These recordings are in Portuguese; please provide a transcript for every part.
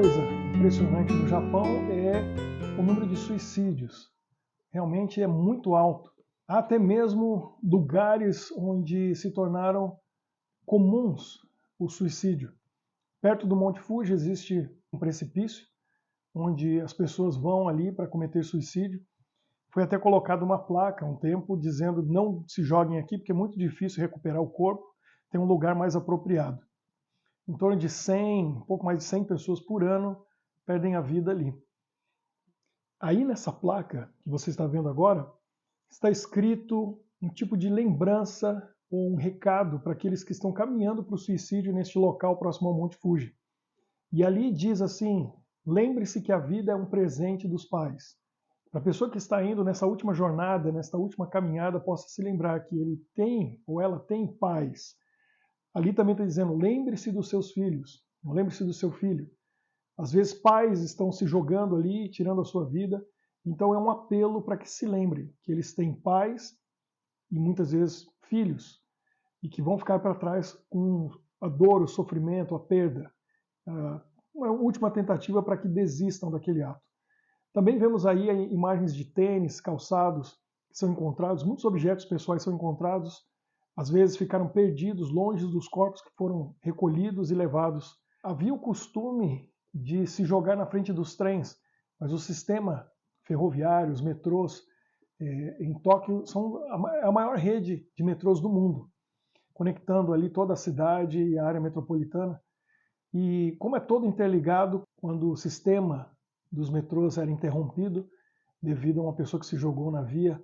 coisa impressionante no Japão é o número de suicídios. Realmente é muito alto. Há até mesmo lugares onde se tornaram comuns o suicídio. Perto do Monte Fuji existe um precipício onde as pessoas vão ali para cometer suicídio. Foi até colocada uma placa há um tempo dizendo não se joguem aqui porque é muito difícil recuperar o corpo, tem um lugar mais apropriado. Em torno de 100, um pouco mais de 100 pessoas por ano perdem a vida ali. Aí nessa placa que você está vendo agora, está escrito um tipo de lembrança ou um recado para aqueles que estão caminhando para o suicídio neste local próximo ao Monte Fuji. E ali diz assim: lembre-se que a vida é um presente dos pais. Para a pessoa que está indo nessa última jornada, nesta última caminhada, possa se lembrar que ele tem ou ela tem pais. Ali também está dizendo: lembre-se dos seus filhos, lembre-se do seu filho. Às vezes pais estão se jogando ali, tirando a sua vida. Então é um apelo para que se lembre que eles têm pais e muitas vezes filhos e que vão ficar para trás com a dor, o sofrimento, a perda. Uma última tentativa para que desistam daquele ato. Também vemos aí imagens de tênis, calçados que são encontrados, muitos objetos pessoais são encontrados, às vezes ficaram perdidos longe dos corpos que foram recolhidos e levados. Havia o costume de se jogar na frente dos trens, mas o sistema ferroviário, os metrôs em Tóquio são a maior rede de metrôs do mundo, conectando ali toda a cidade e a área metropolitana. E como é todo interligado, quando o sistema dos metrôs era interrompido devido a uma pessoa que se jogou na via,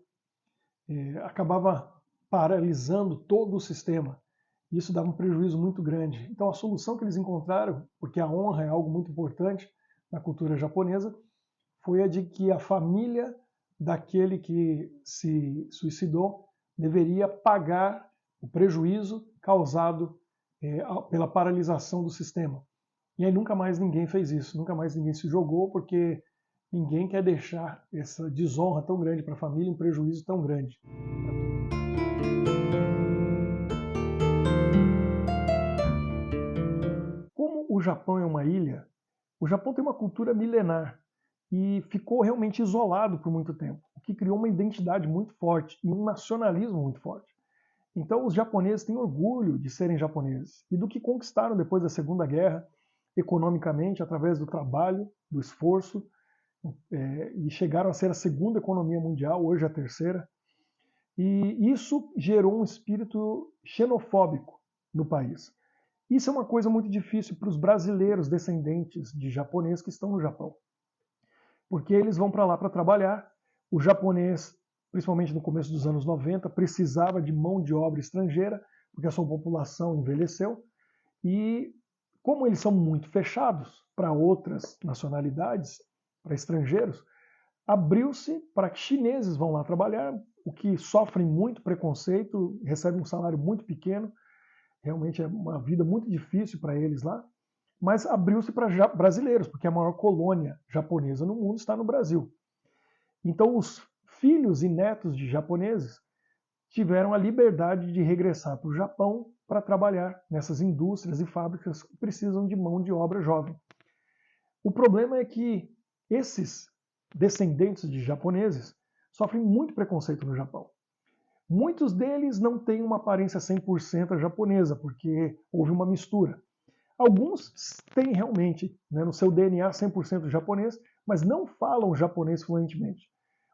acabava paralisando todo o sistema. Isso dava um prejuízo muito grande. Então a solução que eles encontraram, porque a honra é algo muito importante na cultura japonesa, foi a de que a família daquele que se suicidou deveria pagar o prejuízo causado pela paralisação do sistema. E aí nunca mais ninguém fez isso, nunca mais ninguém se jogou, porque ninguém quer deixar essa desonra tão grande para a família, um prejuízo tão grande. Como o Japão é uma ilha, o Japão tem uma cultura milenar e ficou realmente isolado por muito tempo, o que criou uma identidade muito forte e um nacionalismo muito forte. Então os japoneses têm orgulho de serem japoneses e do que conquistaram depois da Segunda Guerra, economicamente, através do trabalho, do esforço, e chegaram a ser a segunda economia mundial, hoje a terceira. E isso gerou um espírito xenofóbico no país. Isso é uma coisa muito difícil para os brasileiros descendentes de japoneses que estão no Japão. Porque eles vão para lá para trabalhar, o japonês, principalmente no começo dos anos 90, precisava de mão de obra estrangeira, porque a sua população envelheceu, e como eles são muito fechados para outras nacionalidades, para estrangeiros, abriu-se para que chineses vão lá trabalhar, o que sofrem muito preconceito, recebem um salário muito pequeno, realmente é uma vida muito difícil para eles lá, mas abriu-se para brasileiros, porque a maior colônia japonesa no mundo está no Brasil. Então os filhos e netos de japoneses tiveram a liberdade de regressar para o Japão para trabalhar nessas indústrias e fábricas que precisam de mão de obra jovem. O problema é que esses descendentes de japoneses sofrem muito preconceito no Japão. Muitos deles não têm uma aparência 100% japonesa, porque houve uma mistura. Alguns têm realmente, no seu DNA 100% japonês, mas não falam japonês fluentemente.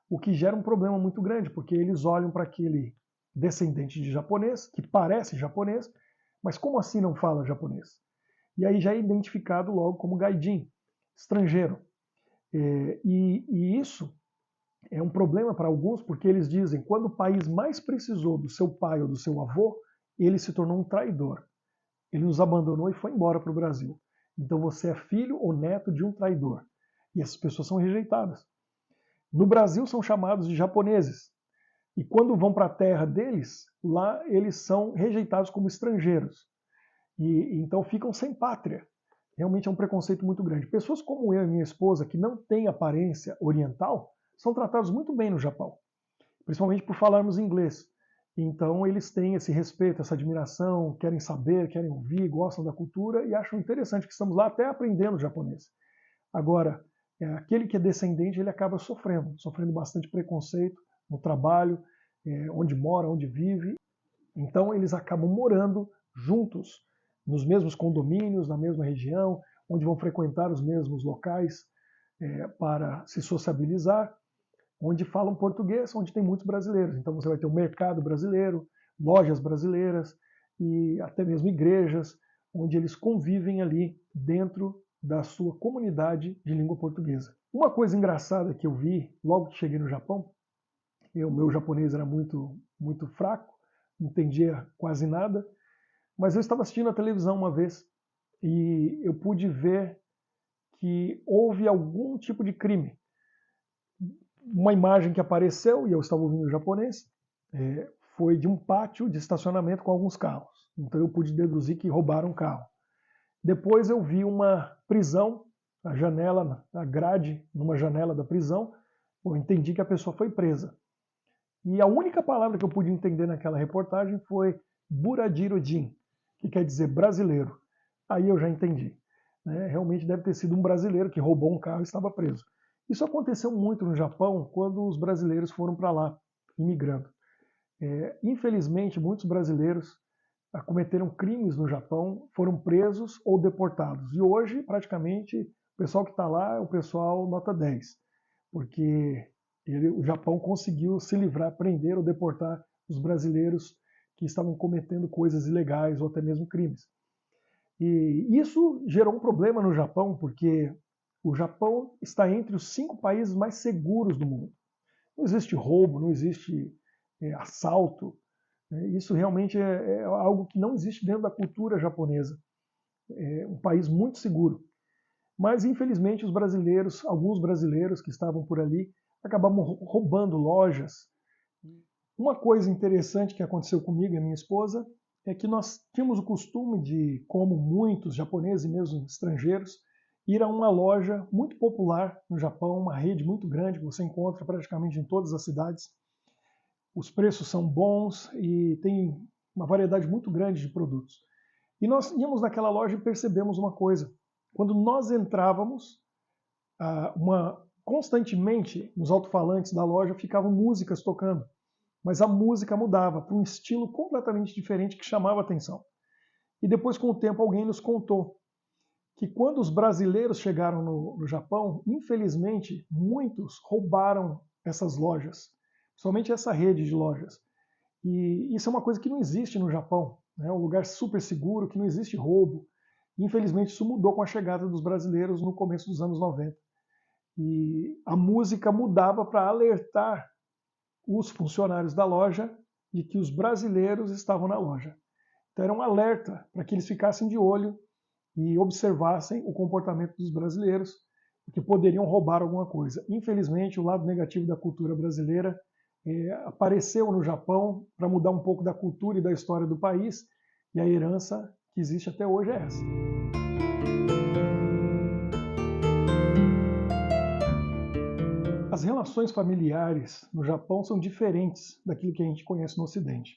O que gera um problema muito grande, porque eles olham para aquele descendente de japonês, que parece japonês, mas como assim não fala japonês? E aí já é identificado logo como gaijin, estrangeiro. E isso é um problema para alguns, porque eles dizem que quando o país mais precisou do seu pai ou do seu avô, ele se tornou um traidor. Ele nos abandonou e foi embora para o Brasil. Então você é filho ou neto de um traidor. E essas pessoas são rejeitadas. No Brasil são chamados de japoneses. E quando vão para a terra deles, lá eles são rejeitados como estrangeiros. E então ficam sem pátria. Realmente é um preconceito muito grande. Pessoas como eu e minha esposa, que não têm aparência oriental, são tratados muito bem no Japão. Principalmente por falarmos inglês. Então eles têm esse respeito, essa admiração, querem saber, querem ouvir, gostam da cultura e acham interessante que estamos lá até aprendendo japonês. Agora, aquele que é descendente, ele acaba sofrendo bastante preconceito no trabalho, onde mora, onde vive. Então, eles acabam morando juntos, nos mesmos condomínios, na mesma região, onde vão frequentar os mesmos locais para se sociabilizar, onde falam português, onde tem muitos brasileiros. Então, você vai ter um mercado brasileiro, lojas brasileiras e até mesmo igrejas, onde eles convivem ali dentro da sua comunidade de língua portuguesa. Uma coisa engraçada que eu vi logo que cheguei no Japão, o meu japonês era muito fraco, não entendia quase nada, mas eu estava assistindo a televisão uma vez e eu pude ver que houve algum tipo de crime. Uma imagem que apareceu, e eu estava ouvindo o japonês, foi de um pátio de estacionamento com alguns carros. Então eu pude deduzir que roubaram um carro. Depois eu vi uma prisão, a janela, a grade numa janela da prisão, eu entendi que a pessoa foi presa. E a única palavra que eu pude entender naquela reportagem foi Burajiro-jin, que quer dizer brasileiro. Aí eu já entendi. Realmente deve ter sido um brasileiro que roubou um carro e estava preso. Isso aconteceu muito no Japão quando os brasileiros foram para lá, imigrando. Infelizmente, muitos brasileiros cometeram crimes no Japão, foram presos ou deportados. E hoje, praticamente, o pessoal que está lá é o pessoal nota 10, porque o Japão conseguiu se livrar, prender ou deportar os brasileiros que estavam cometendo coisas ilegais ou até mesmo crimes. E isso gerou um problema no Japão, porque o Japão está entre os 5 países mais seguros do mundo. Não existe roubo, não existe assalto. Isso realmente é algo que não existe dentro da cultura japonesa. É um país muito seguro. Mas, infelizmente, os brasileiros, alguns brasileiros que estavam por ali, acabavam roubando lojas. Uma coisa interessante que aconteceu comigo e a minha esposa é que nós tínhamos o costume de, como muitos japoneses e mesmo estrangeiros, ir a uma loja muito popular no Japão, uma rede muito grande que você encontra praticamente em todas as cidades. Os preços são bons e tem uma variedade muito grande de produtos. E nós íamos naquela loja e percebemos uma coisa. Quando nós entrávamos, constantemente nos alto-falantes da loja ficavam músicas tocando, mas a música mudava para um estilo completamente diferente que chamava atenção. E depois, com o tempo, alguém nos contou que quando os brasileiros chegaram no Japão, infelizmente, muitos roubaram essas lojas, somente essa rede de lojas. E isso é uma coisa que não existe no Japão, é um lugar super seguro, que não existe roubo. Infelizmente, isso mudou com a chegada dos brasileiros no começo dos anos 90. E a música mudava para alertar os funcionários da loja de que os brasileiros estavam na loja. Então era um alerta para que eles ficassem de olho e observassem o comportamento dos brasileiros, porque poderiam roubar alguma coisa. Infelizmente, o lado negativo da cultura brasileira apareceu no Japão para mudar um pouco da cultura e da história do país, e a herança que existe até hoje é essa. As relações familiares no Japão são diferentes daquilo que a gente conhece no Ocidente.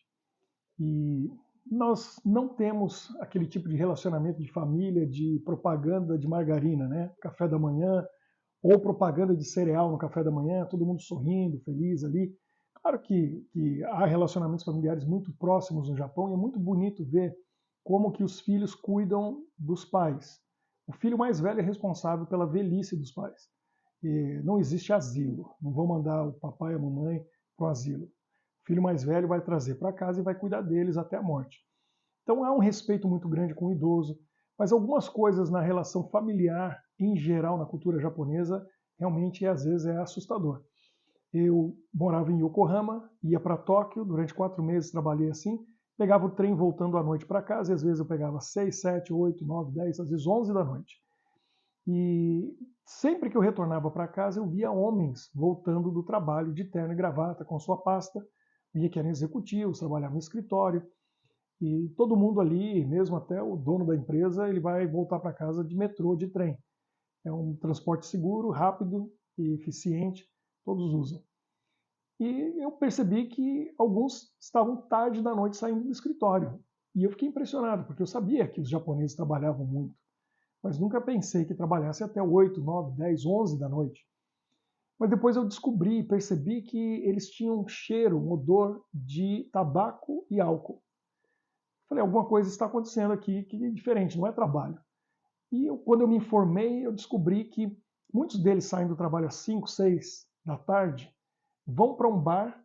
E nós não temos aquele tipo de relacionamento de família, de propaganda de margarina, né? Café da manhã, ou propaganda de cereal no café da manhã, todo mundo sorrindo, feliz ali. Claro que há relacionamentos familiares muito próximos no Japão e é muito bonito ver como que os filhos cuidam dos pais. O filho mais velho é responsável pela velhice dos pais. E não existe asilo, não vão mandar o papai e a mamãe para o asilo. O filho mais velho vai trazer para casa e vai cuidar deles até a morte. Então há um respeito muito grande com o idoso, mas algumas coisas na relação familiar, em geral, na cultura japonesa, realmente às vezes é assustador. Eu morava em Yokohama, ia para Tóquio, durante 4 meses trabalhei assim, pegava o trem voltando à noite para casa, e às vezes eu pegava 6, 7, 8, 9, 10, às vezes 11 da noite. E sempre que eu retornava para casa, eu via homens voltando do trabalho de terno e gravata, com sua pasta, via que eram executivos, trabalhavam no escritório, e todo mundo ali, mesmo até o dono da empresa, ele vai voltar para casa de metrô, de trem. É um transporte seguro, rápido e eficiente, todos usam. E eu percebi que alguns estavam tarde da noite saindo do escritório. E eu fiquei impressionado, porque eu sabia que os japoneses trabalhavam muito. mas nunca pensei que trabalhasse até 8, 9, 10, 11 da noite. Mas depois eu descobri e percebi que eles tinham um cheiro, um odor de tabaco e álcool. Falei, alguma coisa está acontecendo aqui que é diferente, não é trabalho. E quando eu me informei, eu descobri que muitos deles saem do trabalho às 5, 6 da tarde, vão para um bar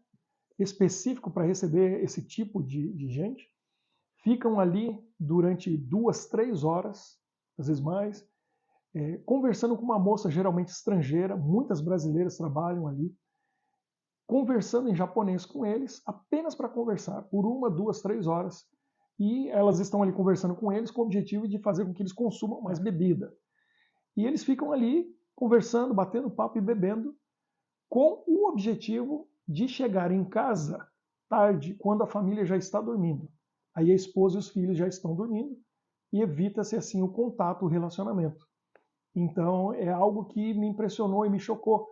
específico para receber esse tipo de gente, ficam ali durante 2, 3 horas, às vezes mais, conversando com uma moça geralmente estrangeira, muitas brasileiras trabalham ali, conversando em japonês com eles, apenas para conversar, por 1, 2, 3 horas, e elas estão ali conversando com eles com o objetivo de fazer com que eles consumam mais bebida. E eles ficam ali conversando, batendo papo e bebendo, com o objetivo de chegar em casa tarde, quando a família já está dormindo. Aí a esposa e os filhos já estão dormindo, e evita-se assim o contato, o relacionamento. Então é algo que me impressionou e me chocou,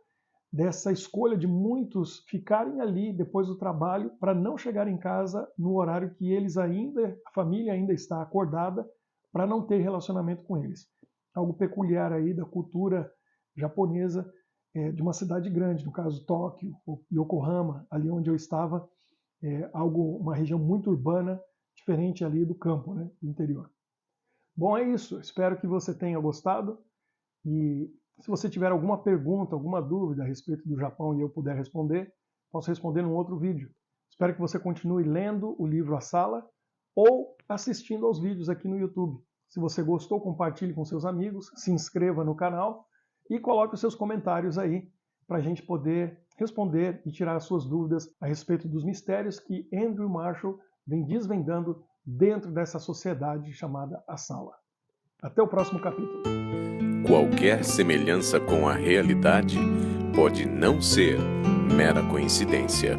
dessa escolha de muitos ficarem ali depois do trabalho para não chegar em casa no horário que eles ainda, a família ainda está acordada, para não ter relacionamento com eles. Algo peculiar aí da cultura japonesa, de uma cidade grande, no caso Tóquio, Yokohama, ali onde eu estava, uma região muito urbana, diferente ali do campo, né, do interior. Bom, é isso. Espero que você tenha gostado. E se você tiver alguma pergunta, alguma dúvida a respeito do Japão e eu puder responder, posso responder num outro vídeo. Espero que você continue lendo o livro A Sala ou assistindo aos vídeos aqui no YouTube. Se você gostou, compartilhe com seus amigos, se inscreva no canal e coloque os seus comentários aí para a gente poder responder e tirar as suas dúvidas a respeito dos mistérios que Andrew Marshall vem desvendando dentro dessa sociedade chamada A Sala. Até o próximo capítulo. Qualquer semelhança com a realidade pode não ser mera coincidência.